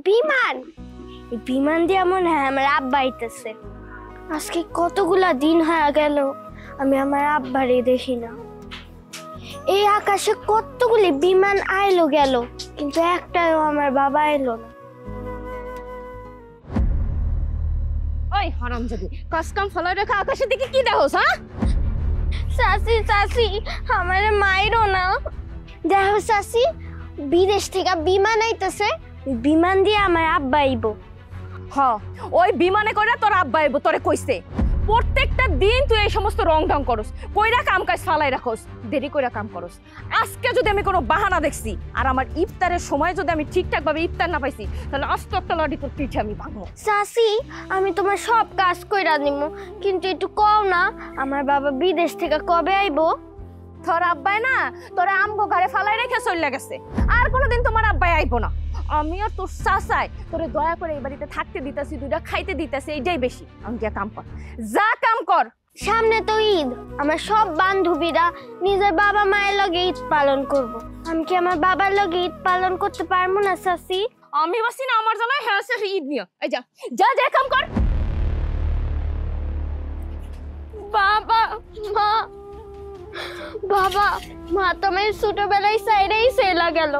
বিমান, এই বিমান দিয়ে মনে হয় আমার আব্বা আইতেছে। আজকে কতগুলা দিন হয়ে গেল আমি আমার আব্বারে দেখি না। এই আকাশে কতগুলি বিমান আইলো গেল, কিন্তু একটাও আমার বাবা এলো না। ওই হারামজাদি, কাজ কাম ফলো রেখে আকাশের দিকে কি দেখোস? হ্যাঁ চাচি চাচি, আমারে মাইরো না। দেখো চাচি, বিদেশ থেকে বিমান আইতেছে, বিমান দিয়ে আমার আব্বা আইবো। হ, ওই বিমানে করে তোর আব্বা আইবো, তোরে কইছে। প্রত্যেকটা দিন তুই এই সমস্ত রং ঢং করস, কইরা কাম কাজ ফালাই রাখস, দেরি কইরা কাম করস। আজকে যদি আমি কোনো বাহানা দেখছি আর আমার ইফতারের সময় যদি আমি ঠিকঠাক ভাবে ইফতার না পাইছি, তাহলে আস্ত একটা লাঠি তোর পিঠে আমি ভাঙবো। চাচি, আমি তোমার সব কাজ কইরা দিমু, কিন্তু একটু কও না আমার বাবা বিদেশ থেকে কবে আইবো? তোর আব্বাই না তোরা আমগো ঘরে ফালাই রেখে চলে গেছে, আর কোনোদিন তোমার আব্বাই আইবো না। আমি আর তোর চাচাই তোরে দয়া করে এই বাড়িতে থাকতে দিতেছি, দুইটা খাইতে দিতেছি, এইটাই বেশি। আমি গিয়া কাম কর, যা কাম কর। সামনে তো ঈদ, আমার সব বান্ধবীরা নিজের বাবা মায়ের লগে ঈদ পালন করব। আমি কি আমার বাবার লগে ঈদ পালন করতে পারবো না চাচি? আমি বাসি না আমার জ্বালায় হ্যাঁ সে ঈদ নিয়ে। এই যা যা যা কাম কর। বাবা মা, বাবা মা তোমার ছোটবেলায় সাইডেই চলে গেল,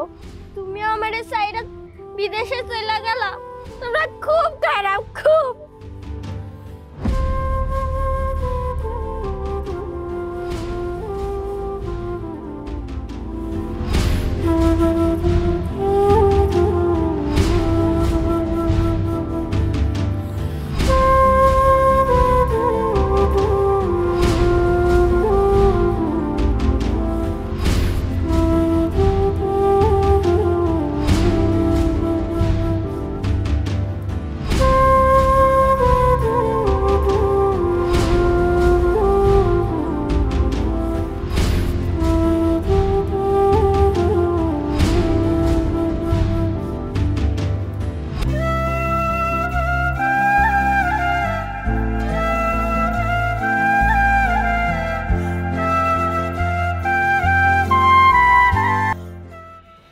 তুমি আমার সাইডে বিদেশে চলে গেলা। তোমরা খুব খারাপ, খুব।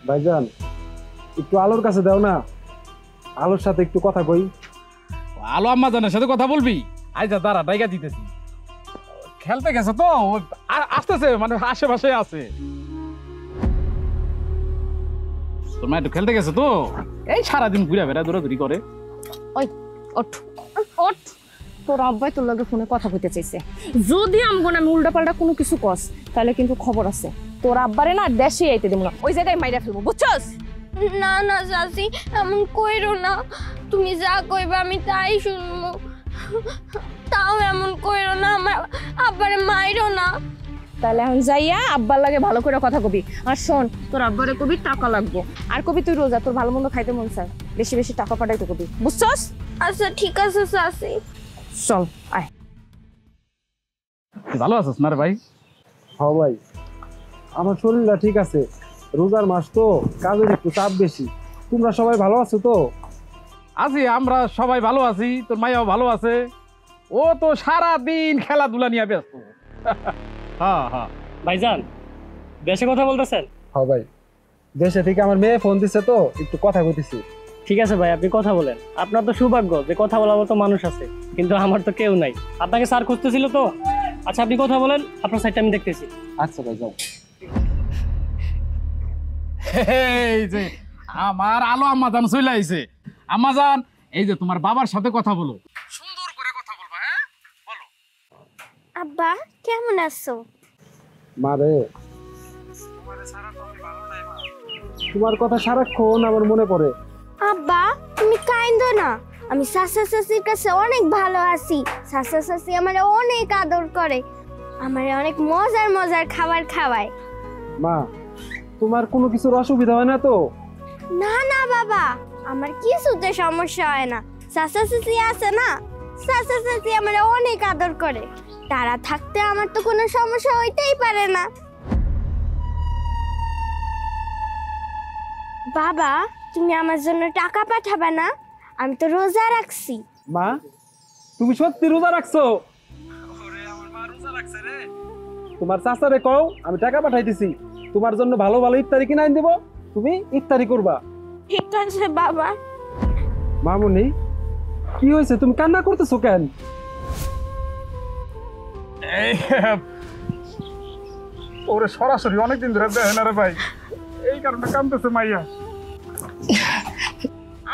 ভাইজান, একটু আলোর কাছে দাও না, আলোর সাথে একটু কথা কই। আলো আম্মা জানের সাথে কথা বলবি? আইজা দাঁড়া, ডাইগা দিতেছি। খেলতে গেছে তো, আসতেছে, মানে আশেপাশে আছে। তোর মা একটু খেলতে গেছে তো, এই সারাদিন ঘুরে বেড়া দৌড়াদৌড়ি করে। ওই ওঠ ওঠ, তোর আব্বাই তোর লগে ফোনে কথা কইতে চাইছে। যদি আমগো না উল্টা পাল্টা কোনো কিছু কস, তাহলে কিন্তু খবর আছে, তোর আব্বারে না দেশে আইতে দেব না, ওই জায়গায় মাইরা ফেলবো, বুঝছস? না না চাচি, এমন কইরো না। তুমি যা কইবা আমি তাই শুনবো, তাও এমন কইরো না, আমার আব্বারে মাইরো না। তাহলে এখন যাইয়া আব্বার লাগে ভালো করে কথা কবি। আর শোন, তোর আব্বারে কবি টাকা লাগবো, আর কবি তুই রোজা, তোর ভালো মন্দ খাইতে মন চায়, বেশি বেশি টাকা পাঠাইতে কবি, বুঝছস? আচ্ছা ঠিক আছে চাচি। চল আয়। ভালো আছিস না রে ভাই? হ্যাঁ ভাই, আমার শরীরটা ঠিক আছে, রোজার মাস তো, কাজের একটু চাপ বেশি। তোমরা সবাই ভালো আছো তো? আছি, আমরা সবাই ভালো আছি, তোর মাইয়াও ভালো আছে। ও তো সারাদিন খেলাধুলা নিয়ে ব্যস্ত। হ্যাঁ হ্যাঁ। ভাইজান, দেশে কথা বলতেছেন? হ্যাঁ ভাই, দেশে থেকে আমার মেয়ে ফোন দিছে তো, একটু কথা কইতেছি। ঠিক আছে ভাই, আপনি কথা বলেন। আপনার তো সৌভাগ্য যে কথা বলার মতো মানুষ আছে, কিন্তু আমার তো কেউ নাই। আপনাকে স্যার খুঁজতেছিল তো। আচ্ছা আপনি কথা বলেন, আপনার সাইডটা আমি দেখতেছি। আচ্ছা ভাই, যাও। এই যে আমার আলো আম্মা জান চলে আইছে। আম্মা জান, এই যে তোমার বাবার সাথে কথা বলো, সুন্দর করে কথা বলবা। হ্যাঁ বলো। আব্বা কেমন আছো? মারে, তোমার কথা সারাক্ষণ আমার মনে পড়ে। আব্বা তুমি কাইন্দো না, আমি চাচা চাচির কাছে অনেক ভালো আছি। চাচা চাচি আমারে অনেক আদর করে, আমারে অনেক মজার মজার খাবার খাওয়ায়। মা, তোমার কোনো কিছুর অসুবিধা হয় না তো? না না বাবা, আমার কিছুতে সমস্যা হয় না। চাচা চাচি আছে না, চাচা চাচি আমারে অনেক আদর করে, তারা থাকতে আমার তো কোনো সমস্যা হইতেই পারে না। বাবা তুমি আমার জন্য টাকা পাঠাবে না? আমি তো রোজা রাখছি। মা, তুমি সত্যি রোজা রাখছো? তোমার চাচারে কও আমি টাকা পাঠাইতেছি, তোমার জন্য ভালো ভালো ইফতারি কিনে আইন দেব, তুমি ইফতারি করবা। ঠিক আছে বাবা। মামুনি কি হয়েছে, তুমি কান্না করতেছো কেন? এই ওরে সরাসরি অনেকদিন ধরে দেখে না রে ভাই, এই কারণে কাঁদতেছে মাইয়া।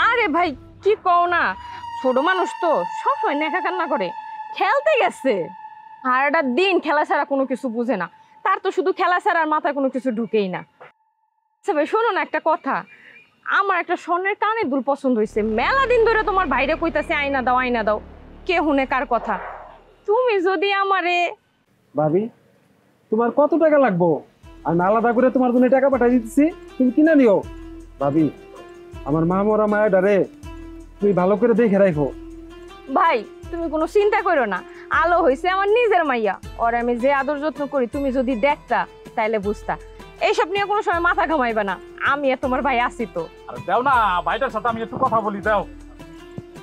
আরে ভাই কি কও না, ছোট মানুষ তো সবসময় নেকা কান্না করে, খেলতে গেছে সারাটা দিন খেলা ছাড়া কোনো কিছু বুঝে না, তার তো শুধু খেলা ছাড়া আর মাথায় কোনো কিছু ঢুকেই না। আচ্ছা ভাই শোনো না একটা কথা, আমার একটা স্বর্ণের কানের দুল পছন্দ হয়েছে, মেলা দিন ধরে তোমার বাইরে কইতাছে আয়না দাও আয়না দাও, কে হুনে কার কথা। তুমি যদি আমারে ভাবি তোমার কত টাকা লাগবো? আমি আলাদা করে তোমার জন্য টাকা পাঠাই দিতেছি, তুমি কিনে নিও। ভাবি আমার মা মরা মায়াডারে তুমি ভালো করে দেখে রাখো। ভাই তুমি কোনো চিন্তা করো না, আলো হইছে আমার নিজের মাইয়া, ওর আমি যে আদর যত্ন করি তুমি যদি দেখতা তাইলে বুঝতা। এইসব নিয়ে কোনো সময় মাথা ঘামাইবা না, আমি আর তোমার ভাই আছি তো। আরে দাও না ভাইটার সাথে আমি একটু কথা বলি, দাও।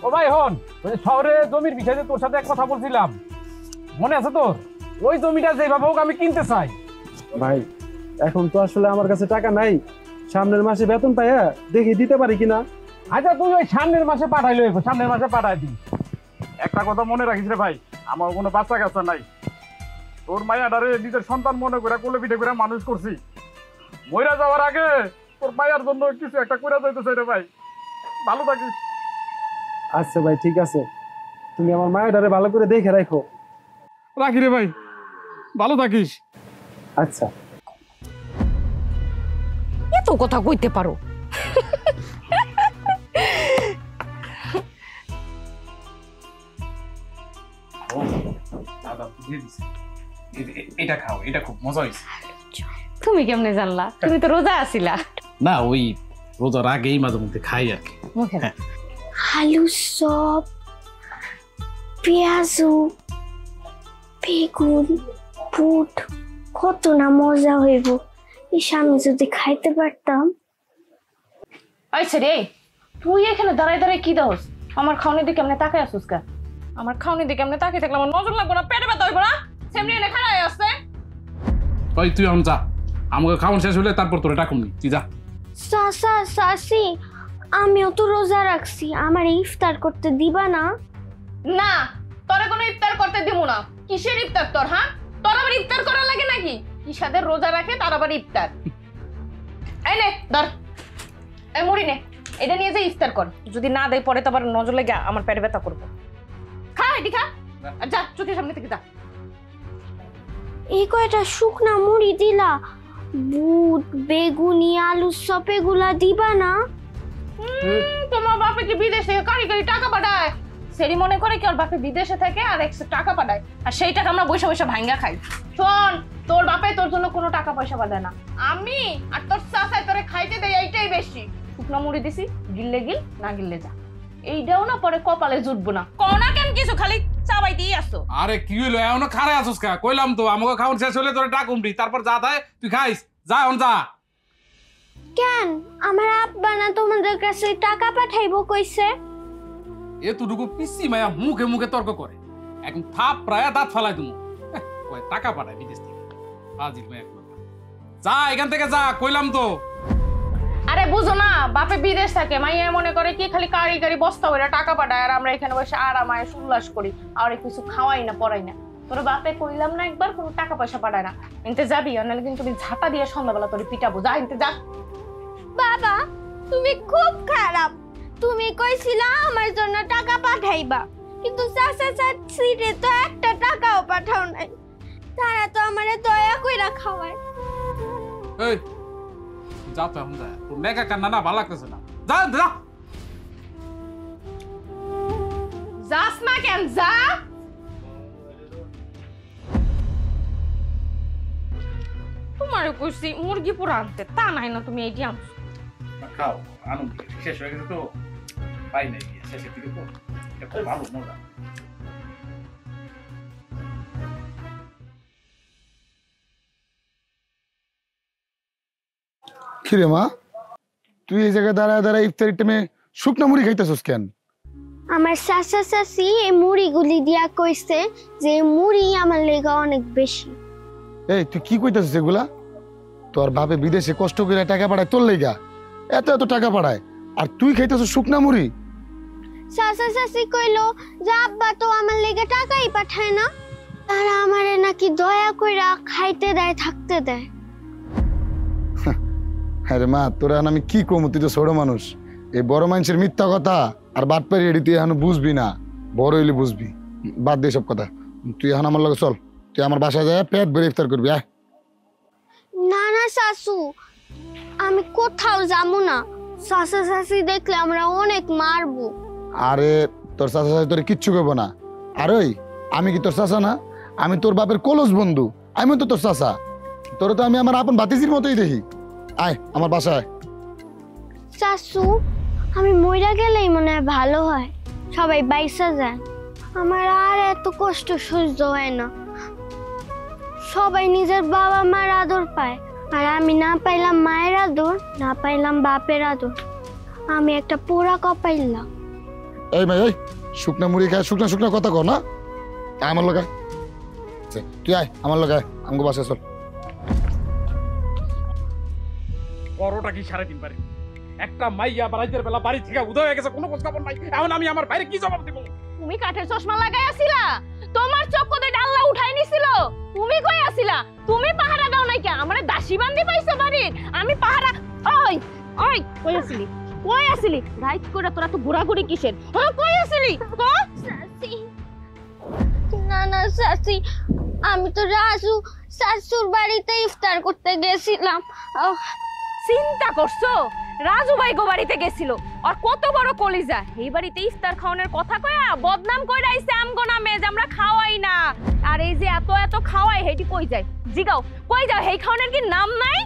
ও ভাই হন, ওই শহরে জমির বিষয়ে তোর সাথে এক কথা বলছিলাম, মনে আছে তোর? ওই জমিটা যেভাবে হোক আমি কিনতে চাই। ভাই এখন তো আসলে আমার কাছে টাকা নাই, সামনের মাসে বেতন পাইয়া দেখি দিতে পারি কিনা। আচ্ছা তুই ওই সামনের মাসে পাঠাইলো, সামনের মাসে পাঠাই দিই। একটা কথা মনে রাখিস রে ভাই, আমার কোনো বাচ্চা কাচ্চা নাই, তোর মায়াডারে নিজের সন্তান মনে করে কোলে পিঠে করে মানুষ করছি। মইরা যাওয়ার আগে তোর মায়ার জন্য কিছু একটা করে যাইতেছে রে ভাই, ভালো থাকিস। আচ্ছা ভাই ঠিক আছে, তুমি আমার মায়াডারে ভালো করে দেখে রাখো। রাখি রে ভাই, ভালো থাকিস। আচ্ছা এত কথা কইতে পারো। এটা খাও, এটা খুব মজা হয়েছে। তুমি কেমনে জানলা? তুমি তো রোজা আছিলা। না ওই রোজার আগেই মাঝে মধ্যে খাই আর কি। মুখে দাও। আলু চপ, পেঁয়াজু, বেগুন, বুট, কত না মজা হইব। এই আমি যদি খাইতে পারতাম। আচ্ছা রে, তুই এখানে দাঁড়ায় দাঁড়ায় কি দাওস? আমার খাওনি দিকে কেমনে তাকায় আসুস কা? আমার খাওনি দিকে কেমনে তাকিয়ে থাকলে আমার নজর লাগবো না, পেটে ব্যথা হইব না? সেমনি এনে খাড়াই আসছে। ওই তুই এখন যা, আমাকে খাওয়ান শেষ হলে তারপর তোরে ডাকুমনি, তুই যা। চাচা চাচি, আমিও তো রোজা রাখছি, আমার ইফতার করতে দিবা না? না, তোরে কোনো ইফতার করতে দিব না। কিসের ইফতার তোর? হ্যাঁ, তোর আবার ইফতার করা লাগে নাকি? কি সাদের রোজা রাখে তার আবার ইফতার? এই নে ধর, এই মুড়ি নে, এটা নিয়ে যে ইফতার কর, যদি না দেয় পরে তো আবার নজর লেগে আমার পেটে ব্যথা করবো। খা এটি খা, আর যা চোখের সামনে থেকে যা। এই কয়টা শুকনা মুড়ি দিলা, বুট, বেগুনি, আলু চপ এগুলা দিবা না? তোমার বাপে কি বিদেশ থেকে কারি কারি টাকা পাঠায়? সেরি মনে করে কি ওর বাপে বিদেশে থাকে আর এক্সট্রা টাকা পাঠায়, আর সেই টাকা আমরা বসে বসে ভাঙ্গা খাই। শোন, তোর বাপে তোর জন্য কোনো টাকা পয়সা পাঠায় না, আমি আর তোর চাচাই তোরে খাইতে দেয়, এইটাই বেশি। শুকনো মুড়ি দিছি, গিললে গিল, না গিললে যা। এইটাও না পরে কপালে জুটবো না। কোনা কেন কিছু খালি চাবাইতেই আসো। আরে কি হইলো, এখনো খারে আসুস কা? কইলাম তো আমাকে খাওয়ান শেষ হলে তোরে ডাকুমনি, তারপর যা দেয় তুই খাইস, যা এখন যা। কেন আমার আব্বা না তোমাদের কাছে টাকা পাঠাইবো কইছে? এতটুকু পিসি মায়া মুখে মুখে তর্ক করে, এখন থাপ প্রায় দাঁত ফালাই তুমি। কয় টাকা পাঠায় বিদেশ থেকে, হাজির মায়া কথা। যা এখান থেকে যা, কইলাম তো। আরে বুঝো না, বাপে বিদেশ থাকে, মাইয়া মনে করে কি খালি কারি কারি বস্তা করে টাকা পাঠায়, আর আমরা এখানে বসে আরামায় উল্লাস করি, আর কিছু খাওয়াই না পড়াই না। তোর বাপে কইলাম না একবার কোনো টাকা পয়সা পাঠায় না, এনতে যাবি, নাহলে কিন্তু তুমি ঝাঁটা দিয়ে সন্ধ্যাবেলা তোর পিটাবো। যা এনতে যা। বাবা তুমি খুব খারাপ, তুমি কইছিলা আমার জন্য টাকা পাঠাইবা, কিন্তু চাচা চাচি রে তো একটা টাকাও পাঠাও নাই, তারা তো আমারে দয়া কইরা খাওয়ায়। এই যা তো এখন যা, তোর নেকা কান্না না ভালো লাগতেছে না, যা যা। যাস না কেন, যা। তোমার কইছি মুরগি পুরো আনতে, তা নাই না তুমি এইটি আনছো। খাও, আনন্দ শেষ হয়ে গেছে তো, পাই নাই শেষের দিকে তো, এটা ভালো মজা। কিরে মা, তুই এই জায়গায় দাঁড়ায় দাঁড়ায় ইফতারির টাইমে শুকনা মুড়ি খাইতেছস কেন? আমার চাচা চাচি এই মুড়িগুলি দিয়া কইছে যে এই মুড়ি আমার লেগা অনেক বেশি। এই তুই কি কইতেছিস এগুলা? তোর বাপে বিদেশে কষ্ট করে টাকা পাঠায় তোর লেগা, এত এত টাকা পাঠায়, আর তুই খাইতেছস শুকনা মুড়ি? চাচা চাচি কইলো যে আব্বা তো আমার লেগে টাকাই পাঠায় না, তারা আমারে নাকি দয়া কইরা খাইতে দেয় থাকতে দেয়। আরে মা তোরা আমি কি কমু, তুই তো ছোট মানুষ, এই বড় মানুষের মিথ্যা কথা আর বাটপারি এডি তুই এখন বুঝবি না, বড় হইলে বুঝবি। বাদ দে সব কথা, তুই এখন আমার লগে চল, তুই আমার বাসায় যায় পেট ভরে ইফতার করবি। আয়। না না শাশু, আমি কোথাও যাবো না, চাচা চাচি দেখলে আমরা অনেক মারবো। আরে তোর চাচা চাচি তোর কিচ্ছু করবো না। আর ওই আমি কি তোর চাচা না? আমি তোর বাপের কলস বন্ধু, আমি তো তোর চাচা, তোর তো আমি আমার আপন ভাতিজির মতোই দেখি। আয় আমার বাসায়। শাশু, আমি মইরা গেলেই মনে হয় ভালো হয়, সবাই বাইসা যায়, আমার আর এত কষ্ট সহ্য হয় না। সবাই নিজের বাবা মার আদর পায়, আর আমি না পাইলাম মায়ের আদর, না পাইলাম বাপের আদর, আমি একটা পোড়া কপাইলাম। এই ভাই এই শুকনা মুড়ি খায়, শুকনা শুকনা কথা কর না। আয় আমার লগে, তুই আয় আমার লগে, আমাকে বাসায় চল। বড়টা কি 3.5 বারে একটা মাইয়া বাড়াইতের বেলা বাড়ি থেকে উদয় হয়ে গেছে, কোনো খোঁজ খবর নাই। এখন আমি আমার বাইরে কি জবাব দিব? তুমি কাঠের চশমা লাগাই আসিলা, তোমার চক্করে ডাল্লা উঠাই নিছিল, তুমি কই আসিলা? তুমি পাহারা দাও নাই কে? আমারে দাসী বান্দি পাইছো বাড়ির? আমি পাহারা ওই ওই কই আসিলি? কই আসিলি? রাইট করে তোরা তো ঘোরাঘুরি কিসের? হ্যাঁ কই আসিলি? চাচি, না না চাচি, আমি তো রাজু শাশুর বাড়িতে ইফতার করতে গেছিলাম। চিন্তা করছো? রাজু ভাই গো বাড়িতে গেছিল, আর কত বড় কলিজা, এই বাড়িতে ইফতার খাওয়ানোর কথা কয়া বদনাম কইরা আইছে আমগো নামে যে আমরা খাওয়াই না। আর এই যে এত এত খাওয়াই, হেটি কই যায়? জিগাও কই যাও? হেই খাওয়ানোর কি নাম নাই?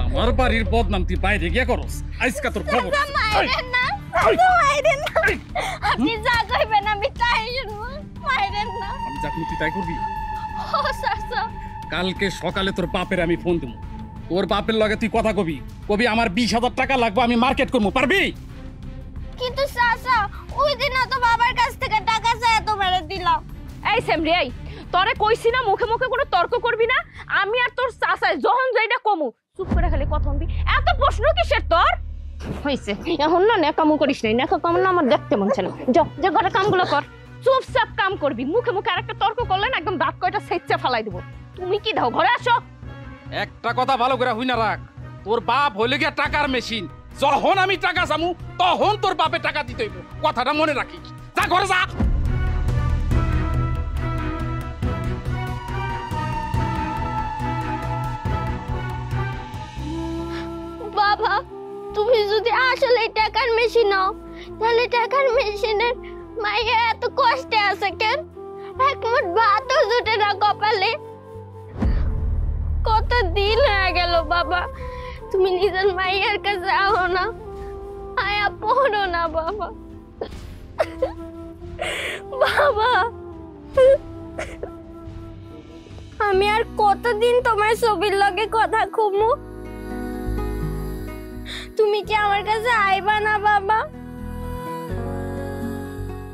আমার বাড়ির বদনাম তুই বাইরে গিয়ে করস, আজকে তোর খবর। মাইরেন না, মাইরেন না, আপনি যা কইবেন আমি তাই শুনবো, মাইরেন না। আমি যা তুই তাই করবি। ও চাচা, কালকে সকালে তোর বাপের আমি ফোন দেবো, তোর বাপের লগে তুই কথা কবি, কবি আমার 20,000 টাকা লাগবে, আমি মার্কেট করবো, পারবি? কিন্তু চাচা ওই দিন তো বাবার কাছ থেকে টাকা চাই তোমারে দিলাম। এই সেমরি, এই তোরে কইছি না মুখে মুখে কোনো তর্ক করবি না। আমি আর তোর চাচাই যখন যাইটা কমু, চুপ করে খালি কথা শুনবি। এত প্রশ্ন কিসের তোর? হইছে এখন না নেকামু করিস নাই, নেকা কাম না আমার দেখতে মন চায় না। যা যে ঘরে কামগুলো কর, চুপচাপ কাম করবি। মুখে মুখে আরেকটা তর্ক করলে না একদম দাঁত কয়টা সেচ্চা ফালাই দেবো। তুমি কি দাও? ঘরে আসো। একটা কথা ভালো করে হই না রাখ, তোর বাপ হইলে গিয়া টাকার মেশিন, যখন আমি টাকা চামু তখন তোর বাপে টাকা দিতে হইব, কথাটা মনে রাখিস। যা ঘরে যা। বাবা, তুমি যদি আসলে টাকার মেশিন নাও, তাহলে টাকার মেশিনের মাইয়া এত কষ্টে আছে কেন? এক মুঠ ভাতও জুটে না কপালে। কত দিন হয়ে গেল বাবা, তুমি নিজের মাইয়ার কাছে আও না, আয়া পড়ো না বাবা। বাবা, আমি আর কতদিন তোমার ছবির লগে কথা কমু? তুমি কি আমার কাছে আইবা না বাবা?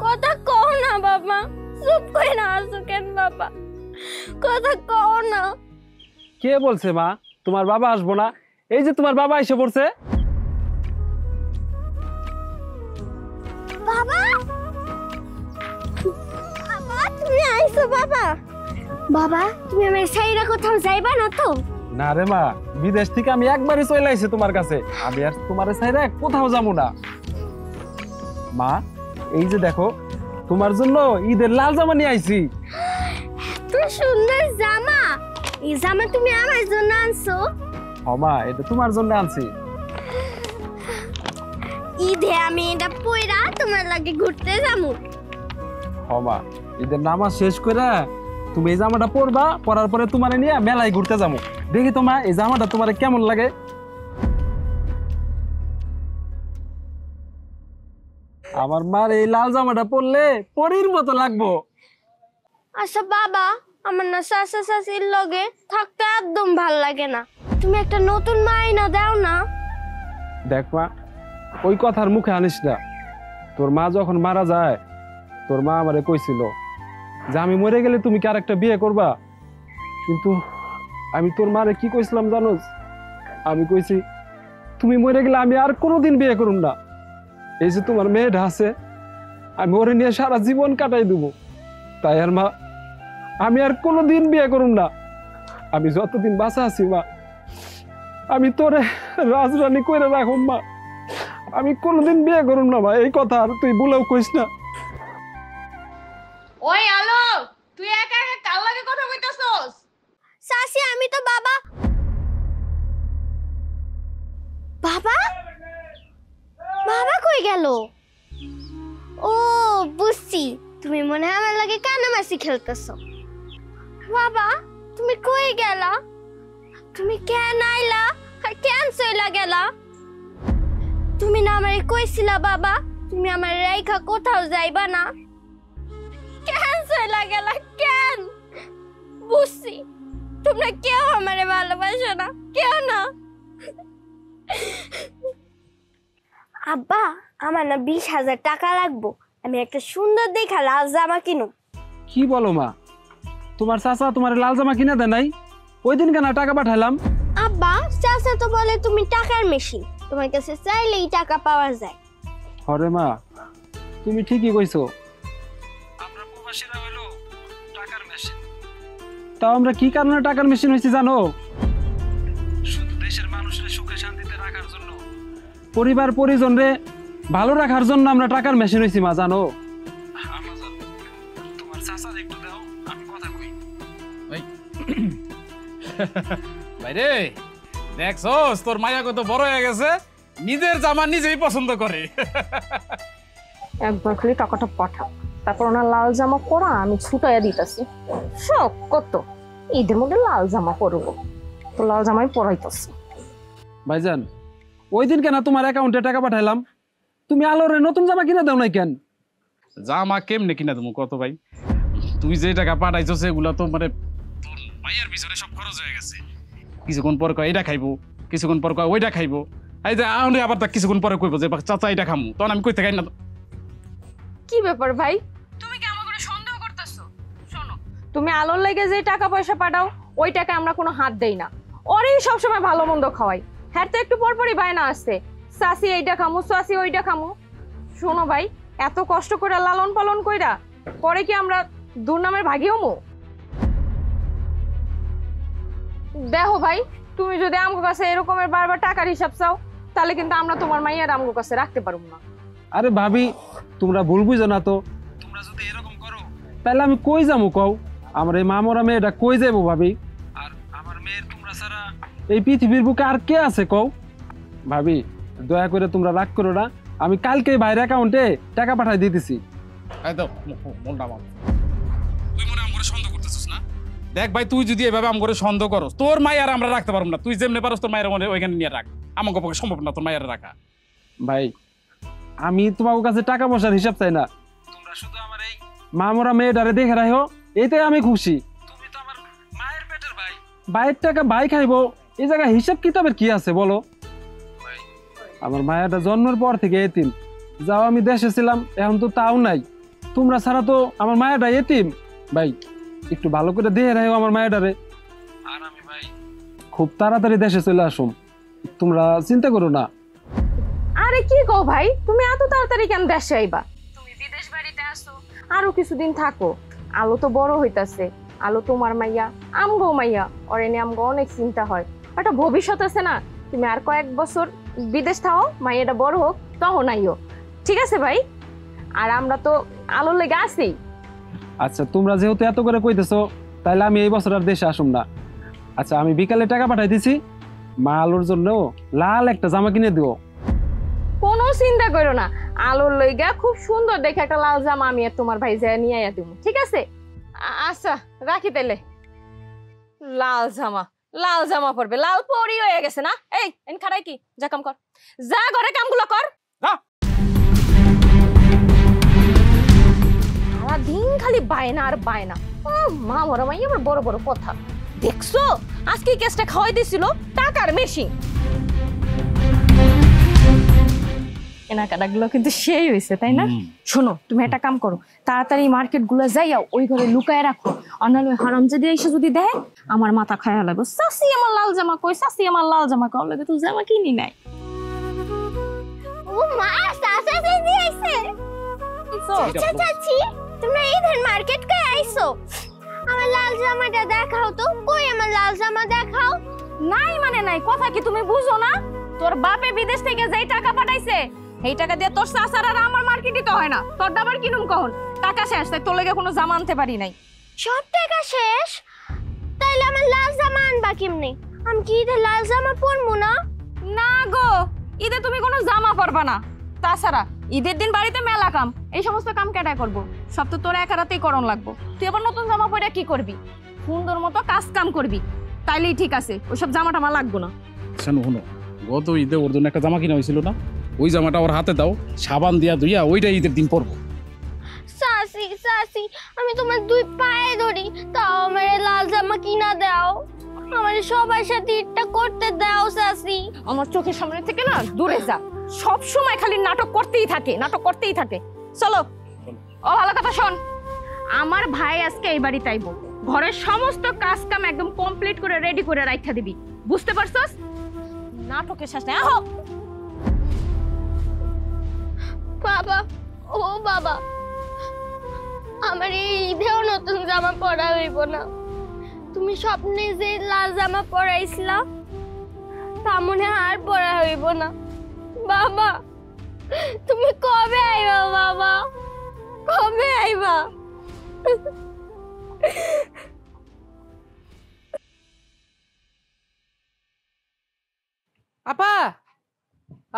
কথা কও না বাবা, চুপ করে না আসো কেন বাবা? কথা কও না। কে বলছে মা তোমার বাবা আসবো না? এই যে তোমার বাবা এসে পড়ছে। বাবা, বাবা তুমি আইছো বাবা? বাবা তুমি আমার সাইরা কোথাও যাইবা না তো? না রে মা, বিদেশ থেকে আমি একবারই চলে আইছি তোমার কাছে, আমি আর তোমার সাইরা কোথাও যাবো না। মা এই যে দেখো, তোমার জন্য ঈদের লাল জামা নিয়ে আইছি। এত সুন্দর জামা, এই জামা তুমি আমার জন্য আনছো? মা এটা তোমার জন্য আনছি। ঈদে আমি এটা পয়রা তোমার লাগে ঘুরতে যাবো। মা ঈদের নামাজ শেষ করে তুমি এই জামাটা পরবা, পরার পরে তোমার নিয়ে মেলায় ঘুরতে যাবো। দেখি তোমা এই জামাটা তোমার কেমন লাগে। আমার মার এই লাল জামাটা পরলে পরীর মতো লাগবো। আচ্ছা বাবা, আমার না চাচা চাচির লগে থাকতে একদম ভাল লাগে না, তুমি একটা নতুন মাইনা দাও না। দেখ মা, ওই কথার মুখে আনিস না। তোর মা যখন মারা যায়, তোর মা আমারে কইছিল যে আমি মরে গেলে তুমি কি আরেকটা বিয়ে করবা। কিন্তু আমি তোর মারে কি কইছিলাম জানোস? আমি কইছি তুমি মরে গেলে আমি আর কোনোদিন বিয়ে করুম না। এই যে তোমার মেয়েটা আছে, আমি ওরে নিয়ে সারা জীবন কাটাই দেবো। তাই আর মা, আমি আর কোনোদিন বিয়ে করুম না। আমি যতদিন বাঁচা আছি মা, আমি তোরে রাজরানী করে রাখুম মা। আমি কোনোদিন বিয়ে করুম না মা, এই কথা আর তুই বলেও কইস না। ওই আলো, তুই একা একা কার লাগে কথা কইতাছস? চাচি আমি তো বাবা বাবা বাবা কই গেল? ও বুঝছি, তুমি মনে হয় আমার লাগে কানামাছি খেলতেছো। বাবা তুমি কই গেলা? তুমি কেন আইলা আর কেন চইলা গেলা? তুমি না আমারে কইছিলা বাবা তুমি আমার রাইখা কোথাও যাইবা না, কেন চইলা গেলা কেন? বুঝছি তোমরা কেউ আমারে ভালোবাসো না, কেউ না। আব্বা আমার না 20,000 টাকা লাগবো, আমি একটা সুন্দর দেখা লাল জামা কিনো। কি বলো মা, তোমার চাচা তোমার লাল জামা কিনে দেয় নাই? ওই দিন কেন টাকা পাঠাইলাম? আব্বা চাচা তো বলে তুমি টাকার মেশিন, তোমার কাছে চাইলেই টাকা পাওয়া যায়। হরে মা, তুমি ঠিকই কইছো, আমরা প্রবাসীরা হইলো টাকার মেশিন। তাও আমরা কি কারণে টাকার মেশিন হইছি জানো? শুধু দেশের মানুষের সুখে শান্তিতে রাখার জন্য, পরিবার পরিজনরে ভালো রাখার জন্য আমরা টাকার মেশিন হইছি মা, জানো? তোমার চাচা একটু দাও, আমি কথা কই। বাইরে দেখছস তোর মায়া কত বড় হয়ে গেছে, নিজের জামা নিজেই পছন্দ করে। একবার খালি টাকাটা পাঠা, তারপর ওনার লাল জামা পরা আমি ছুটাইয়া দিতেছি। শখ কত ঈদের মধ্যে লাল জামা পরবো, তো লাল জামাই পরাইতেছি। ভাইজান ওই দিন কেন তোমার অ্যাকাউন্টে টাকা পাঠাইলাম, তুমি আলোরে নতুন জামা কিনে দাও নাই কেন? জামা কেমনে কিনা তুমি কত ভাই, তুই যে টাকা পাঠাইছো সেগুলো তো মানে তোর মায়ের পিছনে সব খরচ হয়ে গেছে। কিছুক্ষণ পর কয় এটা খাইবো, কিছুক্ষণ পর কয় ওইটা খাইবো, এই যে আবার তা কিছুক্ষণ পরে কইবো যে চাচা এটা খামু, তখন আমি কইতে খাই না। কি ব্যাপার ভাই, তুমি কি আমাকে সন্দেহ করতেছো? শোনো, তুমি আলোর লেগে যে টাকা পয়সা পাঠাও ওই টাকা আমরা কোনো হাত দেই না, ওরই সবসময় ভালো মন্দ খাওয়াই। হ্যাঁ তো একটু পরপরই বায়না আসছে, চাচি এইটা খামু, চাচি ওইটা খামু। শোনো ভাই, এত কষ্ট করে লালন পালন কইরা পরে কি আমরা দুর্নামের ভাগি হমু? দেখো ভাই, তুমি যদি আমগো কাছে এরকমের বারবার টাকার হিসাব চাও তাহলে কিন্তু আমরা তোমার মাইয়ার আমগো কাছে রাখতে পারবো না। আরে ভাবি তোমরা ভুল বুঝো না তো, তোমরা যদি এরকম করো তাহলে আমি কই যাবো কও? আমার এই মামরা মেয়েটা কই যাবো ভাবি? আর আমার মেয়ের তোমরা ছাড়া এই পৃথিবীর বুকে আর কে আছে কও? ভাবি দয়া করে তোমরা রাগ করো না, আমি কালকে ভাইয়ের অ্যাকাউন্টে টাকা পাঠাই দিতেছি। এই তো মনটা মার, তুই মনে আমগরে সন্দেহ করতেছিস না? দেখ ভাই, তুই যদি এভাবে আমগরে সন্দেহ করস তোর মায়ের আমরা রাখতে পারবো না। তুই যেমনি পারস তোর মায়ের মনে ওইখানে নিয়ে রাখ, আমাকে পক্ষে সম্ভব না তোর মায়ের রাখা। ভাই আমি তোমার কাছে টাকা পয়সার হিসাব চাই না, তোমরা শুধু আমার এই মামরা মেয়েটারে দেখে রাখো, এতে আমি খুশি। তুমি তো আমার মায়ের পেটের ভাই, ভাইয়ের টাকা ভাই খাইবো, এই জায়গায় হিসাব কিতাবের কি আছে বলো? আমার মায়াটা জন্মের পর থেকে এতিম, যাও আমি দেশে ছিলাম এখন তো তাও নাই, তোমরা ছাড়া তো আমার মায়াটা এতিম। ভাই একটু ভালো করে দেখে রাখো আমার মায়াটারে, আর আমি ভাই খুব তাড়াতাড়ি দেশে চলে আসুম, তোমরা চিন্তা করো না। আরে কি কও ভাই, তুমি এত তাড়াতাড়ি কেন দেশে আইবা? তুমি বিদেশ বাড়িতে আসো, আরো কিছুদিন থাকো। আলো তো বড় হইতাছে, আলো তোমার মাইয়া, আমগো মাইয়া, ওর এনে আমগো অনেক চিন্তা হয়। একটা ভবিষ্যৎ আছে না, তুমি আর কয়েক বছর বিদেশ থাও, মাইয়াটা বড় হোক তখন আইও, ঠিক আছে ভাই? আর আমরা তো আলোর লেগে আছি। আচ্ছা তোমরা যেহেতু এত করে কইতেছো তাহলে আমি এই বছর আর দেশে আসুম না। আচ্ছা আমি বিকালে টাকা পাঠাই দিছি, মা আলোর জন্য লাল একটা জামা কিনে দিও। কোনো চিন্তা করো না, আলোর লইগা খুব সুন্দর দেখে একটা লাল জামা আমি আর তোমার ভাই যায় নিয়ে আয়া দেবো, ঠিক আছে? আচ্ছা রাখি তাইলে। লাল জামা, লাল জামা পরবে, লাল পরি হয়ে গেছে না? এই এন খাড়াই কি, যা কাম কর, যা ঘরে কামগুলো কর। সারাদিন খালি বায়না আর বায়না। ও মা মরা মাই আবার বড় বড় কথা। দেখছো আজকে কেসটা খাওয়াই দিছিল টাকার মেশিন। কেনাকাটাগুলো কিন্তু সেই হয়েছে, তাই না? শোনো তুমি একটা কাম করো, তাড়াতাড়ি মার্কেট গুলো যাইয়া ওই ঘরে লুকায় রাখো, অন্যান্য হারাম যদি এসে যদি দেয় আমার মাথা খায়া লাগবে। চাষি আমার লাল জামা কই, চাষি আমার লাল জামা কই, লাগে তুই জামা কিনি নাই। ও মা চাচা দিদি আইছে, দেখছো আচ্ছা চাচি, তোমরা ঈদের মার্কেট করে আইছো? আমার লাল জামাটা দেখাও তো, কই আমার লাল জামা দেখাও। নাই মানে নাই, কথা কি তুমি বুঝো না? তোর বাপে বিদেশ থেকে যেই টাকা পাঠাইছে এই টাকা দিয়ে তোর চাচার আর আমার মার্কেটই তো হয় না। তোর দাবার কিনুম কখন? টাকা শেষ, তাই তোর লেগে কোনো জামা আনতে পারি নাই। সব টাকা শেষ? তাইলে আমার লাল জামা আনবা কেমনে? আমি কি ঈদের লাল জামা পরবো না? না গো, ঈদে তুমি কোনো জামা পরবা না। তাছাড়া ঈদের দিন বাড়িতে মেলা কাম, এই সমস্ত কাম কেডা করবো? সব তো তোর একা রাতেই করণ লাগবো। তুই আবার নতুন জামা পরে কি করবি? সুন্দর মতো কাজ কাম করবি, তাইলেই ঠিক আছে। ওইসব জামা টামা লাগবো না। শোনো শোনো, গত ঈদে ওর জন্য একটা জামা কিনা হয়েছিল না, ওই জামাটা ওর হাতে দাও, সাবান দিয়া ধুইয়া ওইটা ঈদের দিন পরবো। সাসি সাসি, আমি তোমার দুই পায়ে ধরি, তাও আমার এই লাল জামা কিনা দাও। আমার সবার সাথে ঈদটা করতে দাও সাসি। আমার চোখের সামনে থেকে না দূরে যা। সব সময় খালি নাটক করতেই থাকে, নাটক করতেই থাকে। চলো। ও ভালো কথা শোন, আমার ভাই আজকে এই বাড়িতে আইবো। ঘরের সমস্ত কাজ কাম একদম কমপ্লিট করে রেডি করে রাখা দিবি, বুঝতে পারছস? নাটকের শেষ নাই। আহো বাবা, ও বাবা, আমার এই ঈদেও নতুন জামা পরা হইব না। তুমি স্বপ্নে যে লাল জামা পরাইছিলা তা মনে হয় আর পরা হইব না। বাবা, তুমি কবে আইবা? বাবা, কবে আইবা? আপা,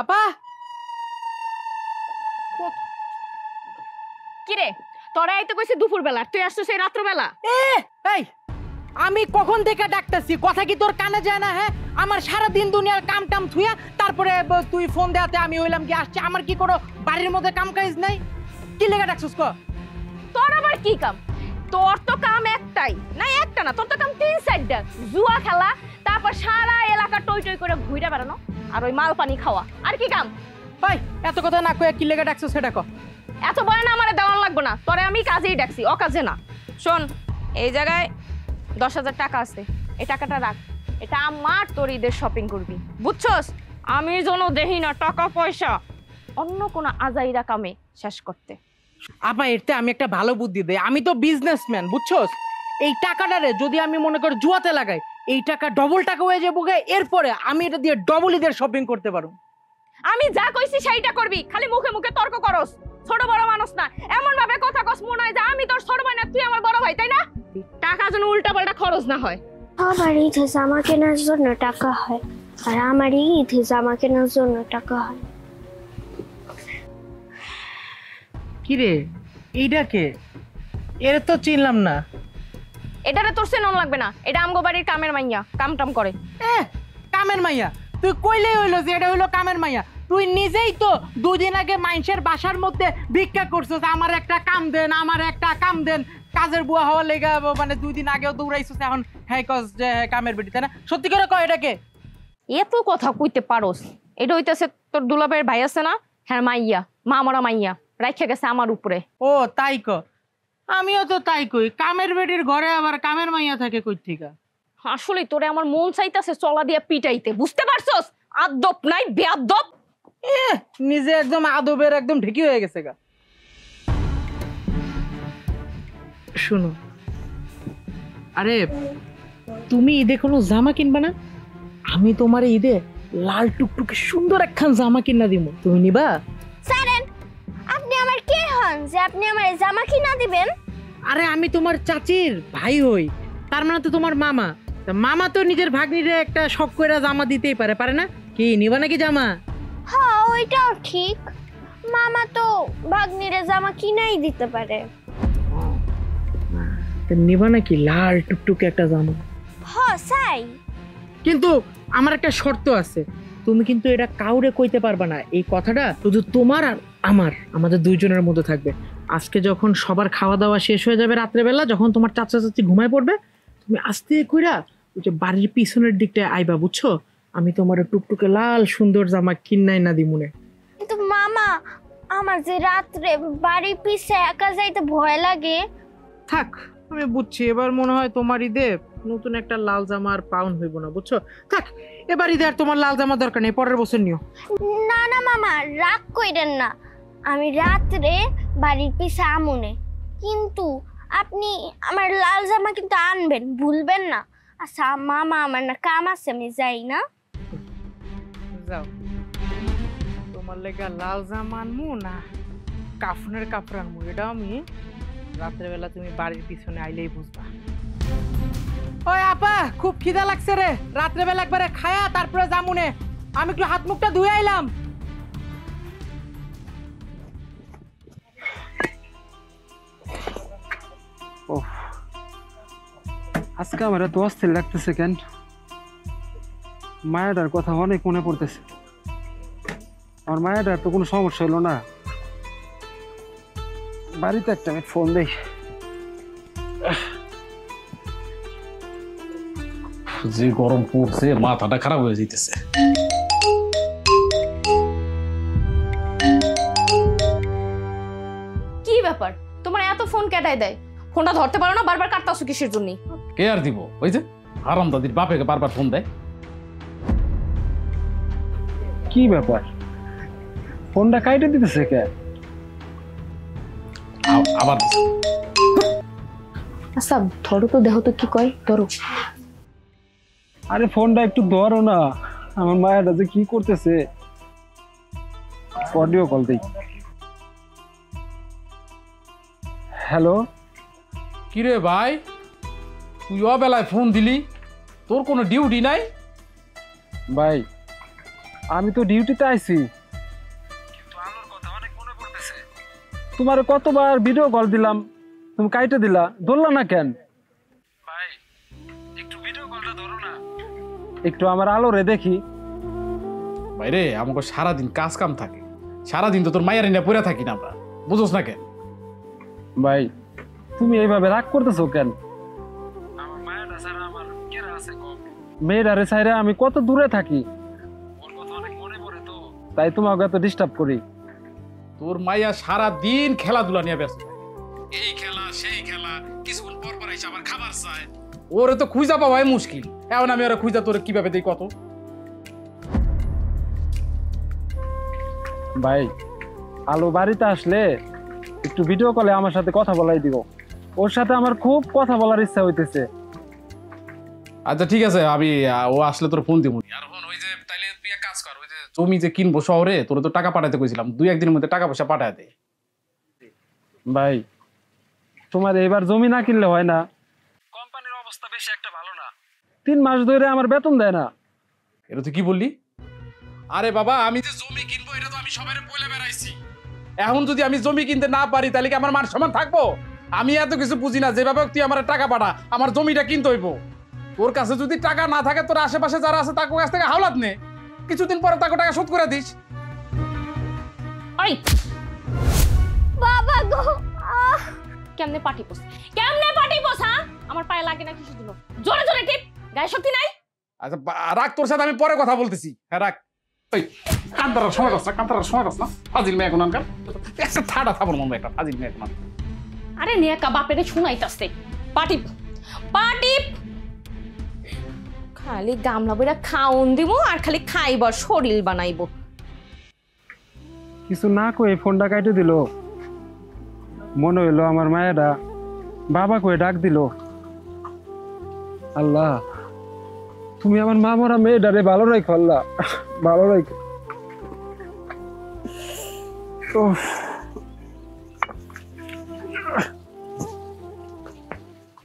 আপা, কিরে, তোরা আইতে কইছে দুপুর বেলা, তুই আসছিস এই রাত্র বেলা? এই আমি কখন থেকে ডাকতেছি, কথা কি তোর কানে যায় না? হ্যাঁ, আমার সারা দিন দুনিয়ার কাম টাম থুইয়া তারপরে তুই ফোন দেয়াতে আমি হইলাম কি আসছে। আমার কি কোনো বাড়ির মধ্যে কাম কাজ নাই? কি লেগে ডাকছিস ক? তোর আবার কি কাম? তোর তো কাম একটাই না, একটা না, তোর তো কাম তিন চারটা। জুয়া খেলা, তারপর সারা এলাকা টই টই করে ঘুরে বেড়ানো, আর ওই মাল পানি খাওয়া। আর কি কাম? ভাই এত কথা না কয়ে কি লেগে ডাকছিস সেটা ক। এত বয় না আমারে দেওয়ান লাগবো না, তোরে আমি কাজেই ডাকছি, অকাজে না। শোন, এই জায়গায় 10,000 টাকা আছে, এই টাকাটা রাখ। এটা আমার তোর ঈদের শপিং করবি, বুঝছস? আমি যেন দেখি না টাকা পয়সা অন্য কোনো আজাইরা কামে শেষ করতে। আপা এতে আমি একটা ভালো বুদ্ধি দেই, আমি তো বিজনেসম্যান, বুঝছস? এই টাকাটারে যদি আমি মনে করি জুয়াতে লাগাই, এই টাকা ডবল টাকা হয়ে যাবো, এরপরে আমি এটা দিয়ে ডবল ঈদের শপিং করতে পারবো। আমি যা কইছি সেইটা করবি, খালি মুখে মুখে তর্ক করস। ছোট বড় মানুষ না, এমন ভাবে কথা কস মনে হয় যে আমি তোর ছোট ভাই না তুই আমার বড় ভাই, তাই না? টাকা যেন উল্টা পাল্টা খরচ না হয়। আমার ঈদে জামা কেনার জন্য টাকা হয়, আর আমার ঈদে জামা কেনার জন্য টাকা হয়। কিরে, এইটা কে? এর তো চিনলাম না। এটারে তোর চেনন লাগবে না, এটা আমগো বাড়ির কামের মাইয়া, কাম টাম করে। কামের মাইয়া? তুই কইলেই হইলো যে এটা হইলো কামের মাইয়া। তুই নিজেই তো 2 দিন আগে মানুষের বাসার মধ্যে ভিক্ষা করছিস, আমার একটা কাম দেন, আমার একটা কাম দেন। কাজের বুয়া হওয়ার লেগে মানে 2 দিন আগেও দৌড়াইছিস, এখন হ্যাঁ কস যে কামের বেটি, তাই না? সত্যি করে কয় এটাকে? এত কথা কইতে পারোস? এটা হইতেছে তোর দুলাভাইয়ের ভাই আছে না, হ্যাঁ মাইয়া, মামরা মাইয়া রাইখা গেছে আমার উপরে। ও তাই ক? আমিও তো তাই কই, কামের বেটির ঘরে আবার কামের মাইয়া থাকে কই থেকে? আসলে তোরে আমার মন চাইতেছে চলা দিয়া পিটাইতে, বুঝতে পারছস? আদব নাই, বেয়াদব। নিজে একদম আদবের একদম ঢেকি হয়ে গেছে গা। শুনো, আরে তুমি ঈদে কোনো জামা কিনবা না? আমি তোমার ঈদে লাল টুকটুকে সুন্দর একখান জামা কিনা দিব, তুমি নিবা? স্যারেন, আপনি আমার কে হন যে আপনি আমার জামা কিনা দিবেন? আরে আমি তোমার চাচির ভাই হই, তার মানে তো তোমার মামা। তা মামা তো নিজের ভাগ্নিরে একটা শখ করে জামা দিতেই পারে, পারে না? কি নিবা নাকি জামা? হ্যাঁ, ওইটাও ঠিক। মামা তো ভাগ্নিরে জামা কিনাই দিতে পারে। নিবা নাকি লাল টুকটুকে একটা জামা? হ্যাঁ চাই, কিন্তু আমার একটা শর্ত আছে, তুমি কিন্তু এটা কাউরে কইতে পারবা না। এই কথাটা শুধু তোমার আর আমাদের দুইজনের মধ্যে থাকবে। আজকে যখন সবার খাওয়া দাওয়া শেষ হয়ে যাবে রাত্রেবেলা, যখন তোমার চাচা চাচি ঘুমায় পড়বে, তুমি আস্তে কইরা ওই যে বাড়ির পিছনের দিকটায় আইবা, বুঝছো? আমি তোমার টুকটুকে লাল সুন্দর জামা কিনাই না দিমুনে। কিন্তু মামা, আমার যে রাত্রে বাড়ির পিছে একা যাইতে ভয় লাগে। থাক, আমি বুঝছি, এবার মনে হয় তোমার ঈদে নতুন একটা লাল জামা আর পাউন হইব না, বুঝছো? থাক, এবার ঈদে আর তোমার লাল জামা দরকার নেই, পরের বছর নিও। না না মামা, রাগ কইরেন না। আমি রাত্রে বাড়ির পিছে আমুনে, কিন্তু আপনি আমার লাল জামা কিন্তু আনবেন, ভুলবেন না। আচ্ছা মামা, আমার না কাম আছে, আমি যাই না? যাও, তোমার লেগে লাল জামা আনমু না কাফনের কাপড় আনমু, এটা আমি রাত্রেবেলা তুমি বাড়ির পিছনে আইলেই বুঝবা। ওই আপা, খুব খিদা লাগছে রে, রাত্রেবেলা একবারে খায়া তারপরে জামুনে। আমি একটু হাত মুখটা ধুয়ে আইলাম। আজকে আমার এত অস্থির লাগতেছে কেন? মায়াটার কথা অনেক মনে পড়তেছে। আমার মায়াটার তো কোনো সমস্যা হলো না। বাড়িতে একটা আমি ফোন দেই। যে গরম পড়ছে মাথাটা খারাপ হয়ে যাইতেছে। কি ব্যাপার, তোমার এত ফোন কেটাই দেয়? ফোনটা ধরতে পারো না, বারবার কাটতাছো কিসের জন্য? কে আর দিব? ওই যে হারাম দাদির বাপেকে বারবার ফোন দেয়। কি ব্যাপার, ফোনটা কাইটে দিতেছে কে? আবার আচ্ছা ধরো তো, দেখো তো কি কয়, ধরো। আরে ফোনটা একটু ধরো না, আমার মায়াটা যে কি করতেছে। অডিও কল দেই। হ্যালো, কিরে ভাই, তুই অবেলায় ফোন দিলি? তোর কোনো ডিউটি নাই? ভাই আমি তো ডিউটিতে আইছি। তোমার কতবার ভিডিও কল দিলাম, তুমি কাইটে দিলা, ধরলা না কেন? ভাই একটু ভিডিও কলটা ধরো না, একটু আমার আলোরে দেখি। ভাইরে আমাকে সারাদিন কাজ কাম থাকে, সারাদিন তো তোর মায়ের নিয়ে পড়ে থাকি না আমরা, বুঝোস না কেন? ভাই তুমি এইভাবে রাগ করতেছো কেন? মেয়েরারে ছাইরা আমি কত দূরে থাকি, তাই তোমাকে এত ডিস্টার্ব করি। তোর মাইয়া সারাদিন খেলাধুলা নিয়ে ব্যস্ত থাকে, এই খেলা সেই খেলা, কিছুক্ষণ পর পর এসে আবার খাবার চায়। ওরে তো খুঁজা পাওয়াই মুশকিল। এখন আমি ওরা খুঁজা তোরে কিভাবে দিই কত? ভাই আলো বাড়িতে আসলে একটু ভিডিও কলে আমার সাথে কথা বলাই দিব, ওর সাথে আমার খুব কথা বলার ইচ্ছা হইতেছে। আচ্ছা ঠিক আছে, আমি ও আসলে তোর ফোন দিব। আর ওই যে তাইলে তুই এক কাজ কর, ওই যে জমি যে কিনবো শহরে, তোর তো টাকা পাঠাইতে কইছিলাম, 2-1 দিনের মধ্যে টাকা পয়সা পাঠায় দে। ভাই তোমার এবার জমি না কিনলে হয় না, কোম্পানির অবস্থা বেশি একটা ভালো না, 3 মাস ধরে আমার বেতন দেয় না। এটা তুই কি বললি? আরে বাবা, আমি যে জমি কিনবো এটা তো আমি সবাইরে বলে বেড়াইছি। এখন যদি আমি জমি কিনতে না পারি তাহলে কি আমার মান সম্মান থাকবো? আমি এত কিছু বুঝি না, যেভাবে তুই আমার টাকা পাঠা, আমার জমিটা কিনতে হইব। তোর কাছে যদি টাকা না থাকে, তোর আশেপাশে যারা আছে তাকে কাছ থেকে হাওলাত নে, কিছুদিন পরে তাকে টাকা শোধ করে দিস। ওই বাবা গো, কেমনে পাটি পোস, কেমনে পাটি পোস? হ্যাঁ আমার পায়ে লাগে না কিছু দিল, জোরে জোরে টিপ, গায়ে শক্তি নাই। আচ্ছা রাখ, তোর সাথে আমি পরে কথা বলতেছি। হ্যাঁ রাখ। ওই কান্তারার সময় পাস না, কান্তারার সময় পাস না, ফাজিল মেয়ে এখন আনকার একটা থাড়া থাবর মন, একটা ফাজিল মেয়ে এখন। আরে নেকা বাপেরে শুনাইতাছে, পাটিপ পাটিপ, খালি গামলা বইরা খাওন দিব আর খালি খাইবার শরীর বানাইব। কিছু না কয়ে ফোনটা কাইটে দিল, মনে হইলো আমার মায়েরা বাবা কয়ে ডাক দিল। আল্লাহ তুমি আমার মা মরা মেয়েটারে ভালো রাখো, আল্লাহ ভালো রাখো।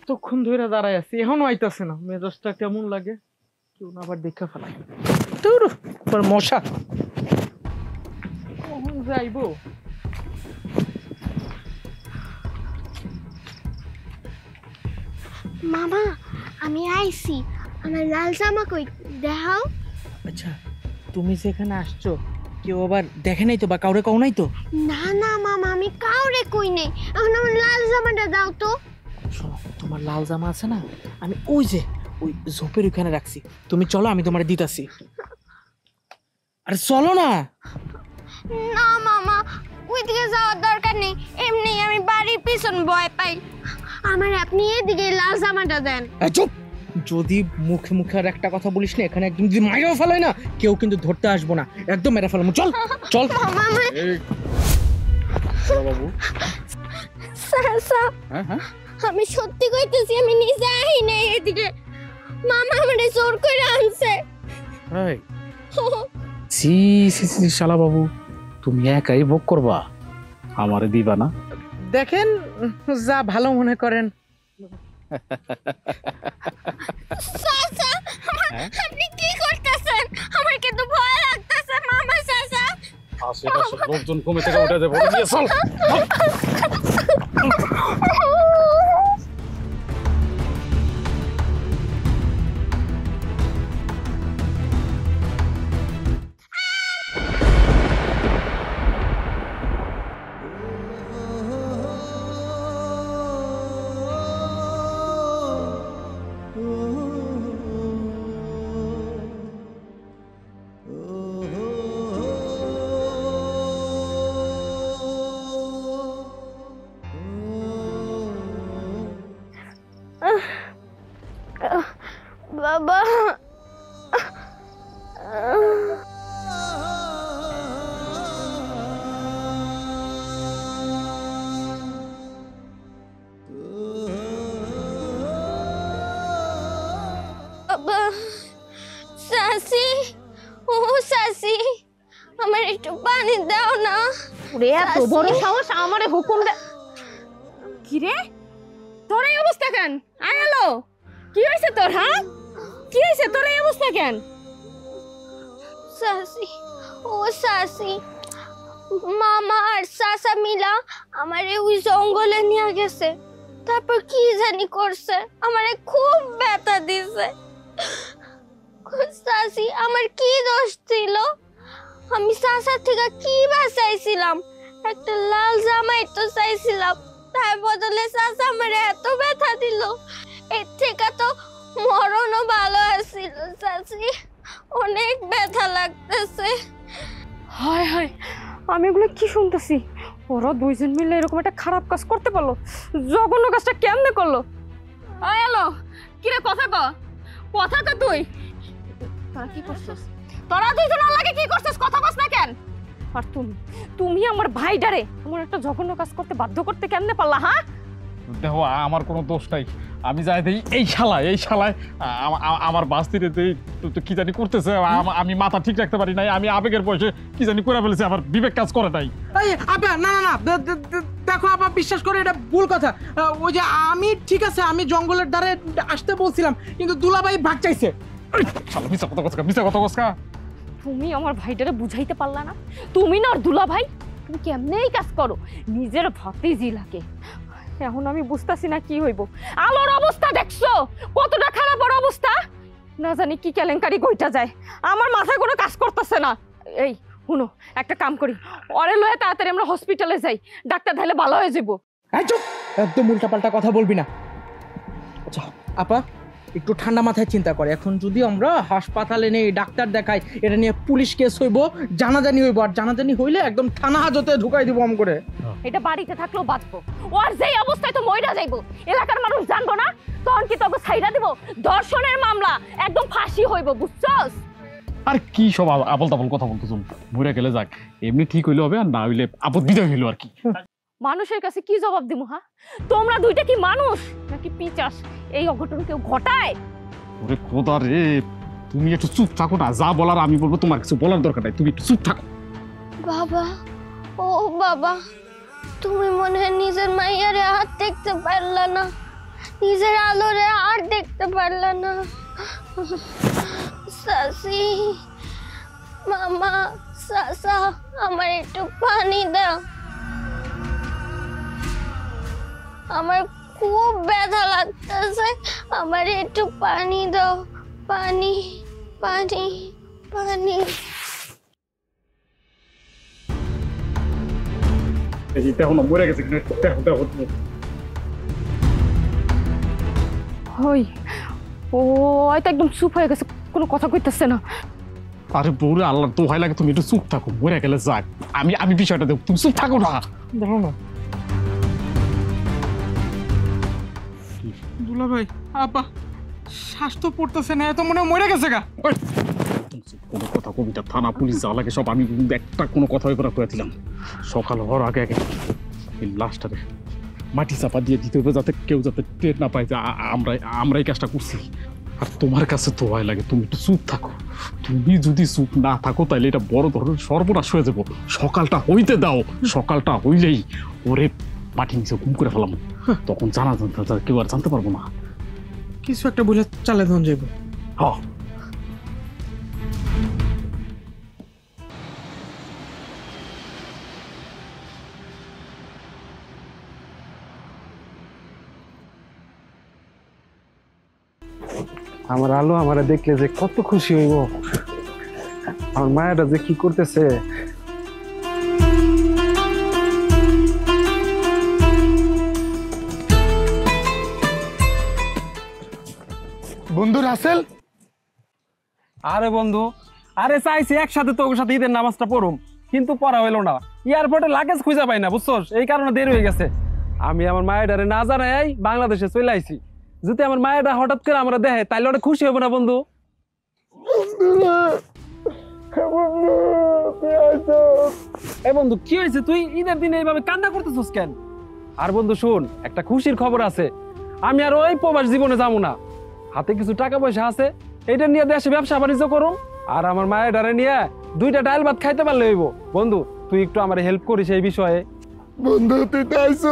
তখন ধরে দাঁড়ায় আছি, এখনো আইতাছে না। মেজাজটা কেমন লাগে, কেউ না আবার দেখা ফেলা। তোর মশা কখন যাইব? মামা আমি আইছি, আমার লাল জামা কই দেখাও। আচ্ছা তুমি যেখানে আসছো কেউ আবার দেখে নাই তো, বা কাউরে কও নাই তো? না না মামা, আমি কাউরে কই নেই, এখন আমার লাল জামাটা দাও তো। শোনো, তোমার লাল জামা আছে না, আমি ওই যে ওই ঝোপের ওখানে রাখছি, তুমি চলো আমি তোমার দিতাছি। আরে চলো না। না মামা, ওইদিকে যাওয়ার দরকার নেই, এমনি আমি বাড়ির পিছন ভয় পাই। আমার আপনি এদিকে লাল জামাটা দেন। চুপ, যদি মুখে মুখে আর একটা কথা বলিস না, এখানে একদম যদি মাইরাও ফেলাই না, কেউ কিন্তু ধরতে আসবো না, একদম মেরে ফেলাম। চল চল। বাবু চাচা হ্যাঁ হ্যাঁ আমি সত্যি কইতেছি আমি নিজে আহি নাই এদিকে মামা আমারে জোর করে আনছে এই সি সি সি শালা বাবু তুমি একাই ভোগ করবা আমারে দিবা না দেখেন যা ভালো মনে করেন। চাচা আপনি কি করতেছেন আমার কিন্তু ভয় লাগতেছে মামা চাচা আশেপাশে লোকজন কমে থেকে উঠে যাবে নিয়ে চল বাবা বাবা সাসি ও সাসি আমার একটু পানি দাও না ওরে এত বড় সাহস আমারে হুকুম দে কি রে তোর এই অবস্থা কেন আয় হ্যালো কি হইছে তোর হ্যাঁ কি হইছে তোর এই অবস্থা কেন সাসি ও সাসি মামা আর সাসা মিলা আমারে ওই জঙ্গলে নিয়ে গেছে তারপর কি জানি করছে আমারে খুব ব্যথা দিছে সাসি আমার কি দোষ ছিল আমি সাসা থেকে কি বাঁচাইছিলাম একটা লাল জামাই তো চাইছিলাম তার বদলে সাসা আমারে এত ব্যথা দিল এর থেকে তো মরণও ভালো আছিল সাসি অনেক ব্যথা লাগতেছে হায় হায় আমি এগুলো কি শুনতেছি ওরা দুইজন মিলে এরকম একটা খারাপ কাজ করতে পারলো জঘন্য কাজটা কেমনে করলো আয় এলো কিরে কথা ক তুই তোরা কি করছিস তোরা দুইজন লাগে কি করছিস কথা কস না কেন আর তুমি আমার ভাইডারে এমন একটা জঘন্য কাজ করতে বাধ্য করতে কেমনে পারলা হ্যাঁ দেখো আমার কোনো দোষ নাই আমি যাই দেই এই শালায় আমার বাস্তিরে দেই তো কি জানি করতেছে আমি মাথা ঠিক রাখতে পারি নাই আমি আবেগের বয়সে কি জানি করে ফেলেছি আমার বিবেক কাজ করে নাই এই আপা না না না দেখো আপা বিশ্বাস করে এটা ভুল কথা। ওই যে আমি ঠিক আছে আমি জঙ্গলের ধারে আসতে বলছিলাম কিন্তু দুলাভাই ভাগ চাইছে। শালা মিছা কথা কসকা তুমি আমার ভাইটারে বুঝাইতে পারলা না তুমি না আর দুলা ভাই তুমি কেমনে এই কাজ করো নিজের ভাতিজি লাগে এখন আমি বুঝতাছি না কি হইব আলোর অবস্থা দেখছো কতটা খারাপ ওর অবস্থা না জানি কি কেলেঙ্কারি কইটা যায় আমার মাথায় কোনো কাজ করতেছে না এই শুনো একটা কাম করি ওরে লয়ে তাড়াতাড়ি আমরা হসপিটালে যাই ডাক্তার ধাইলে ভালো হয়ে যাবো চুপ একদম উল্টাপাল্টা কথা বলবি না। আচ্ছা আপা একটু ঠান্ডা মাথায় চিন্তা করে এখন যদি আমরা হাসপাতালে নেই ডাক্তার দেখাই এটা নিয়ে পুলিশ কেস হইব জানাজানি হইব আর জানাজানি হইলে একদম থানা হাজতে ঢুকাই দিব আম করে। এটা বাড়িতে থাকলেও বাঁচবো ওর যেই অবস্থায় তো মইরা যাইবো এলাকার মানুষ জানবো না তখন কি তোকে ছাইরা দিব ধর্ষণের মামলা একদম ফাঁসি হইব বুঝছস আর কি সব আবল তাবল কথা বলতেছ মরে গেলে যাক এমনি ঠিক হইলে হবে আর না হইলে আপদ বিদায় হইলো আর কি মানুষের কাছে কি জবাব দিব হ্যাঁ তোমরা দুইটা কি মানুষ নাকি পিচাস এই অঘটন কেউ ঘটায় ওরে খোদা রে তুমি একটু চুপ থাকো না যা বলার আমি বলবো তোমার কিছু বলার দরকার নাই তুমি একটু চুপ থাকো বাবা ও বাবা তুমি মনে হয় নিজের মাইয়ারে আর দেখতে পারলা না নিজের আলোরে আর দেখতে পারলা না সাসি মামা সাসা আমার একটু পানি দাও আমার খুব ব্যথা লাগতেছে আমার একটু পানি দাও পানি পানি পানি দেখো না মরে গেছে দেখো হই ও হয়তো একদম চুপ হয়ে গেছে কোনো কথা কইতেছে না আরে বউরে আল্লাহ তো ভয় লাগে তুমি একটু চুপ থাকো মরে গেলে যাক আমি বিষয়টা দেখ তুমি চুপ থাকো না দেখো না দুলা ভাই আপা শ্বাস তো পড়তেছে না এত মনে মরে গেছে গা চুপ কোনো কথা কবিতা থানা পুলিশ যা লাগে সব আমি কিন্তু একটা কোনো কথা ওই করে দিলাম। সকাল হওয়ার আগে আগে এই লাশটারে মাটি চাপা দিয়ে দিতে হবে, যাতে কেউ যাতে টের না পায় যে আমরা এই কাজটা করছি। আর তোমার কাছে তো ভয় লাগে, তুমি একটু চুপ থাকো। তুমি যদি চুপ না থাকো তাহলে এটা বড় ধরনের সর্বনাশ হয়ে যাবো। সকালটা হইতে দাও, সকালটা হইলেই ওরে মাটি নিচে ঘুম করে ফেলাম, তখন জানা কেউ আর জানতে পারবো না। কিছু একটা বলে চালে ধন যাবো। হ্যাঁ আমার আলো আমারে দেখলে যে কত খুশি হইব। আমার মায়েরা যে কি করতেছে। বন্ধু রাসেল, আরে বন্ধু, আরে চাইছি একসাথে তোর সাথে ঈদের নামাজটা পড়ুম, কিন্তু পড়া হইলো না। এয়ারপোর্টে লাগেজ খুঁজে পাই না, বুঝছস, এই কারণে দেরি হয়ে গেছে। আমি আমার মায়েরারে না জানাই বাংলাদেশে চলে আইছি। যদি আমার মায়েরা হঠাৎ করে আমরা দেখে তাইলে ওটা খুশি হবো না বন্ধু? এই বন্ধু কি হয়েছে, তুই ঈদের দিনে এইভাবে কান্না করতেছিস কেন? আর বন্ধু শুন, একটা খুশির খবর আছে। আমি আর ওই প্রবাস জীবনে যাবো না। হাতে কিছু টাকা পয়সা আছে, এটা নিয়ে দেশে ব্যবসা বাণিজ্য করুম। আর আমার মায়ের ডারে নিয়ে 2টা ডাল ভাত খাইতে পারলে হইব। বন্ধু তুই একটু আমার হেল্প করিস এই বিষয়ে। বন্ধু তুই তো আইসস,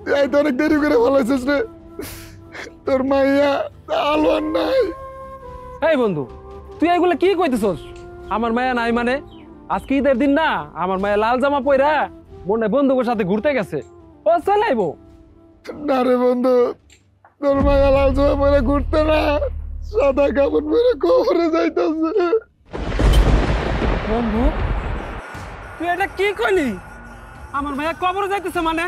তুই তো অনেক দেরি করে বলেছিস রে। তোর মাইয়া আলো আর নাই। এই বন্ধু তুই এগুলো কি কইতেছস? আমার মায়া নাই মানে? আজকে ঈদের দিন না, আমার মায়া লাল জামা পইরা মনে বন্ধুদের সাথে ঘুরতে গেছে, ও চলে আইবো। না রে বন্ধু, তোর মাইয়া লাল জামা পরে ঘুরতে না, সাদা কাপড় পরে কবরে যাইতেছে। বন্ধু তুই এটা কি কইলি? আমার মায়া কবরে যাইতেছে মানে?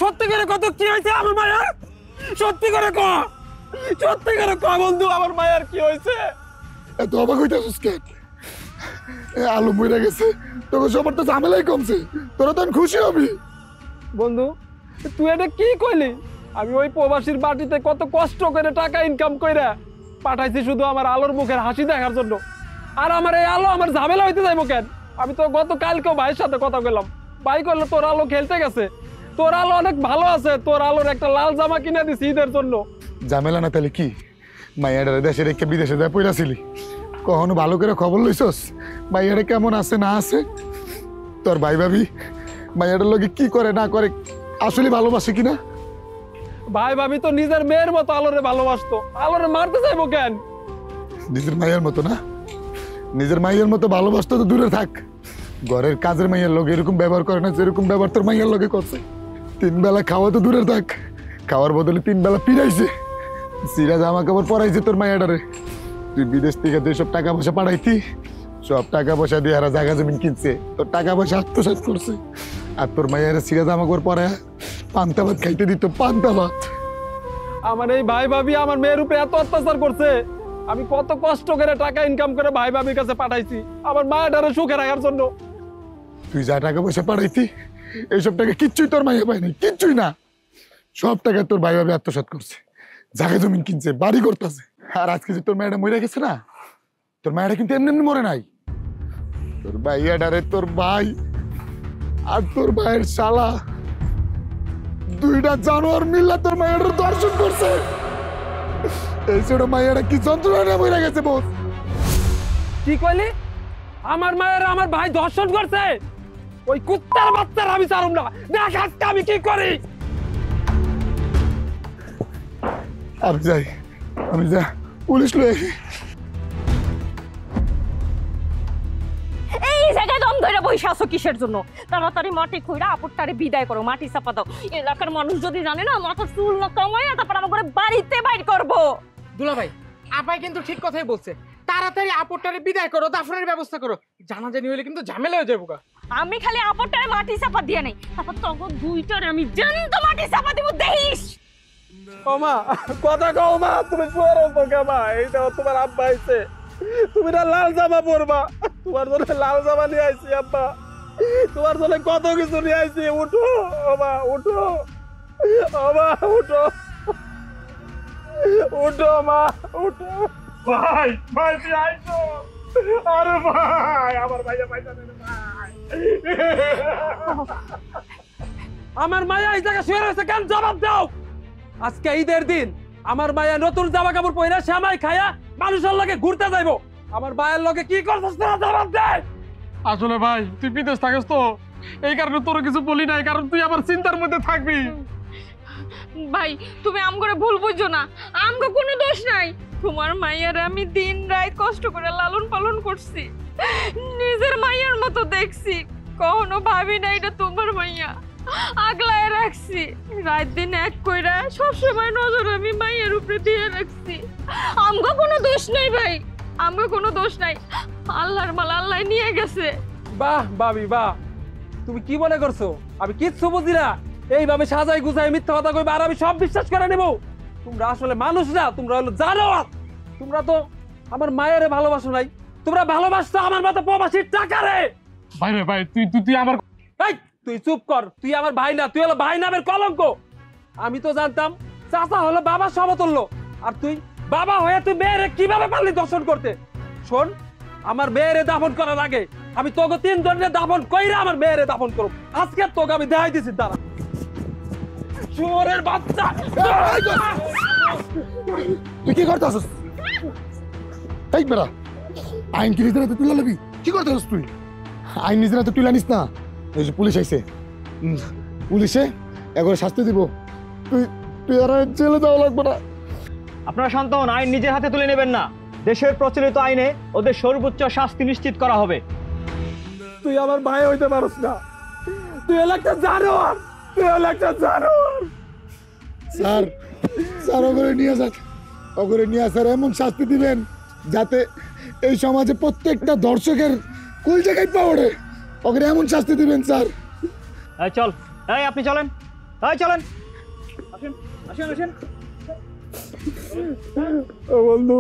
সত্যি করে কত কি হয়েছে আমার মায়া? সত্যি করে ক, সত্যি করে ক বন্ধু, আমার মায়ার কি হয়েছে? এত অবাক হইতেছিস কেন? আলু মরে গেছে, তোকে সবার তো ঝামেলাই কমছে, তোরা তো খুশি হবি। বন্ধু তুই এটা কি কইলি? আমি ওই প্রবাসীর বাটিতে কত কষ্ট করে টাকা ইনকাম কইরা পাঠাইছি শুধু আমার আলোর মুখের হাসি দেখার জন্য। আর আমার এই আলো আমার ঝামেলা হইতে যাইবো কেন? আমি তো গত কালকেও ভাইয়ের সাথে কথা কইলাম, ভাই কইলো তোর আলো খেলতে গেছে, তোর আলো অনেক ভালো আছে, তোর আলোর একটা লাল জামা কিনে দিছি ঈদের জন্য। ঝামেলা না তাহলে কি? মাইয়াডারে দেশে রেখে বিদেশে যা পইরাছিলি, কখনো ভালো করে খবর লইছস মাইয়াডা কেমন আছে না আছে? তোর ভাই ভাবি মাইয়াডার লগে কি করে না করে, আসলে ভালোবাসে কিনা? ভাই ভাবি তো নিজের মেয়ের মতো আলোরে ভালোবাসতো, আলোরে মারতে চাইবো কেন? নিজের মাইয়ার মতো না, নিজের মাইয়ার মতো ভালোবাসতো তো দূরে থাক, ঘরের কাজের মাইয়ার লগে এরকম ব্যবহার করে না যেরকম ব্যবহার তোর মাইয়ার লগে করছে। 3 বেলা খাওয়া তো দূরে থাক, খাওয়ার বদলে 3 বেলা পিড়াইছে, সিরা জামা কাপড় পরাইছে তোর মাইয়াডারে। তুই বিদেশ থেকে যেসব টাকা পয়সা পাঠাইতি, সব টাকা পয়সা দিয়ে হারা জায়গা জমিন কিনছে, তোর টাকা পয়সা আত্মসাৎ করছে। আর তোর মাইয়ারে সিরা জামা কাপড় পরায় পান্তা ভাত খাইতে দিত, পান্তা ভাত। আমার এই ভাই ভাবি আমার মেয়ের উপরে এত অত্যাচার করছে। আমি কত কষ্ট করে টাকা ইনকাম করে ভাই ভাবির কাছে পাঠাইছি আমার মায়ের সুখে রাখার জন্য। তুই যা টাকা পয়সা পাঠাইতি এইসব টাকা কিচ্ছুই তোর মাইয়া পায়নি, কিচ্ছুই না। সব টাকা তোর ভাই ভাবি আত্মসাৎ করছে, জায়গা জমিন কিনছে, বাড়ি করতেছে। আর আজকে যে তোর মায়েরা মরে গেছে না, তোর মায়েরা কিন্তু এমনি এমনি মরে নাই। তোর ভাইয়া ডারে তোর ভাই আর তোর ভাইয়ের শালা 2টা জানোয়ার মিল্লা তোর মায়ের দর্শন করছে। এই ছোট মায়েরা কি যন্ত্রণা মরে গেছে বোধ। কি কইলি? আমার মায়ের আমার ভাই ধর্ষণ করছে? ওই কুত্তার বাচ্চার আমি ছাড়ুম না, দেখ আজকে আমি কি করি। আমি যাই, আমি যা পুলিশ লয়ে এই জায়গায় দম ধরে বসে আছো কিসের জন্য? তাড়াতাড়ি মাটি খুঁড়া আপুরটারে বিদায় করো, মাটি চাপা দাও। এলাকার মানুষ যদি জানে না, মাথা চুল না কামায় তারপর আমার করে বাড়িতে বাইর করবো। দুলা ভাই, আপাই কিন্তু ঠিক কথাই বলছে। তাড়াতাড়ি আপুরটারে বিদায় করো, দাফনের ব্যবস্থা করো, জানাজানি হইলে কিন্তু ঝামেলা হয়ে যাবো। আমি খালি আপুরটারে মাটি চাপা দিয়ে নেই, তারপর তখন 2টারে আমি জ্যান্ত মাটি চাপা দিব, দেখিস। ও মা, কথা কও মা, তুমি শুয়ার তো কেমা? এইটা তোমার আব্বা আইছে, তুমি না লাল জামা পরবা, তোমার জন্য লাল জামা নিয়ে আইছি আব্বা, তোমার জন্য কত কিছু নিয়ে আইছি। উঠো ও মা, উঠো ও মা, উঠো, উঠো মা, উঠো। ভাই ভাই তুই আইছো, আরে ভাই আমার ভাইয়া পয়সা দেন ভাই। আমার মায়া এই জায়গায় শুয়ে রয়েছে কেন? জবাব দাও। আজকে ঈদের দিন আমার মায়া নতুন জামা কাপড় পরে শ্যামাই খায়া মানুষের লগে ঘুরতে যাইবো। আমার মায়ের লগে কি করছিস তোরা? জবাব দে। আসলে ভাই তুই বিদেশ থাকিস তো, এই কারণে তোর কিছু বলি নাই, কারণ তুই আমার চিন্তার মধ্যে থাকবি। ভাই তুমি আমগরে ভুল বুঝছো না, আমগো কোনো দোষ নাই। তোমার মাইয়ার আমি দিন রাত কষ্ট করে লালন পালন করছি, নিজের মাইয়ার মতো দেখছি, কখনো ভাবি না এটা তোমার মাইয়া। আগলায় রাখছি, রাত দিন এক কইরা সবসময় নজর আমি মাইয়ার উপরে দিয়ে রাখছি। আমগো কোনো দোষ নাই ভাই, আমগো কোনো দোষ নাই। আল্লাহর মাল আল্লাহ নিয়ে গেছে। বাহ ভাবি বাহ, তুমি কি মনে করছো আমি কিচ্ছু বুঝি না? এইভাবে সাজাই গুছাই মিথ্যা কথা কইবা আর আমি সব বিশ্বাস করে নেব? তোমরা আসলে মানুষ না, তোমরা হলো জানোয়ার। তোমরা তো আমার মায়ের ভালোবাসো নাই, তোমরা ভালোবাসছো আমার মতো প্রবাসীর টাকা রে। ভাই রে ভাই তুই তুই তুই আমার এই তুই চুপ কর, তুই আমার ভাই না, তুই হলো ভাই নামের কলঙ্ক। আমি তো জানতাম চাচা হলো বাবার সমতুল্য, আর তুই বাবা হয়ে তুই মেয়েরে কিভাবে পারলি দর্শন করতে? শোন, আমার মেয়েরে দাফন করার আগে আমি তোকে 3 জনের দাফন কইরা আমার মেয়েরে দাফন করব। আজকে তোকে আমি দেখাই দিছি, দাঁড়া। চোরের বাচ্চা, তুই কি করতেছিস? এই বেড়া, আইন কি নিজের হাতে তুলে নিবি? কি করতেছিস তুই? আইন নিজের হাতে তুলে নিস না। এই যে পুলিশ আইছে, পুলিশে একবারে শাস্তি দিব। তুই তুই আর জেলে যাওয়া লাগবে না। আপনারা শান্ত হন, আইন নিজের হাতে তুলে নেবেন না। দেশের প্রচলিত আইনে ওদের সর্বোচ্চ শাস্তি নিশ্চিত করা হবে। তুই আমার ভাই হইতে পারস না, তুই হলো একটা জানোয়ার, তুই হলো একটা জানোয়ার। স্যার, স্যার ওগুলো নিয়ে যান, ওগুলো নিয়ে স্যার এমন শাস্তি দিবেন যাতে এই সমাজে প্রত্যেকটা দর্শকের কোন জায়গায় পাওড়ে। ওগুলো এমন শাস্তি দিবেন স্যার। এই চল, এই আপনি চলেন, এই চলেন, আসেন আসেন আসেন। বন্ধু,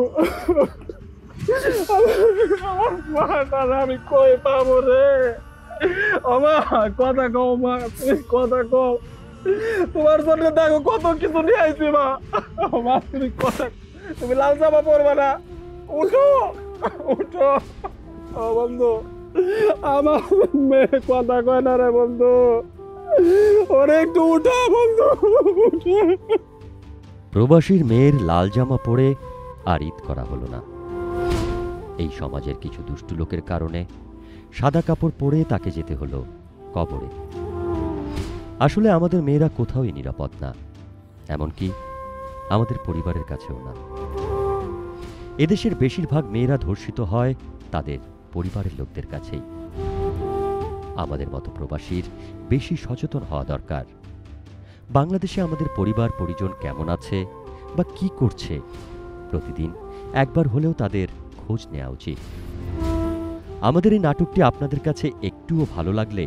আমার মাটার আমি কই পাবো রে? আমার কথা কও মা, তুমি কথা কও। তোমার জন্য দেখো কত কিছু নিয়ে আইছি মা। মা তুমি কথা, তুমি লাল জামা পরবা না, উঠো উঠো। ও বন্ধু, আমার মেয়ে কথা কয় না রে বন্ধু, ওরে একটু উঠো বন্ধু, উঠো। প্রবাসীর মেয়ের লাল জামা পরে আর ঈদ করা হলো না। এই সমাজের কিছু দুষ্টু লোকের কারণে সাদা কাপড় পরে তাকে যেতে হলো কবরে। আসলে আমাদের মেয়েরা কোথাওই নিরাপদ না, এমনকি আমাদের পরিবারের কাছেও না। এদেশের বেশিরভাগ মেয়েরা ধর্ষিত হয় তাদের পরিবারের লোকদের কাছেই। আমাদের মতো প্রবাসীর বেশি সচেতন হওয়া দরকার। বাংলাদেশে আমাদের পরিবার পরিজন কেমন আছে বা কি করছে, প্রতিদিন একবার হলেও তাদের খোঁজ নেওয়া উচিত। আমাদের এই নাটকটি আপনাদের কাছে একটুও ভালো লাগলে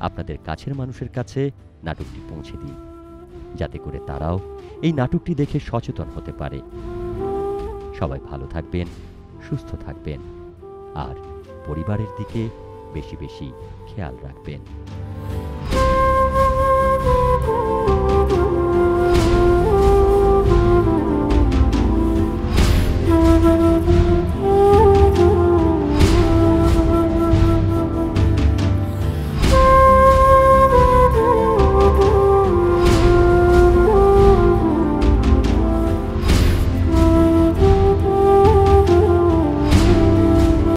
আপনাদের কাছের মানুষের কাছে নাটকটি পৌঁছে দিন, যাতে করে তারাও এই নাটকটি দেখে সচেতন হতে পারে। সবাই ভালো থাকবেন, সুস্থ থাকবেন আর পরিবারের দিকে বেশি বেশি খেয়াল রাখবেন।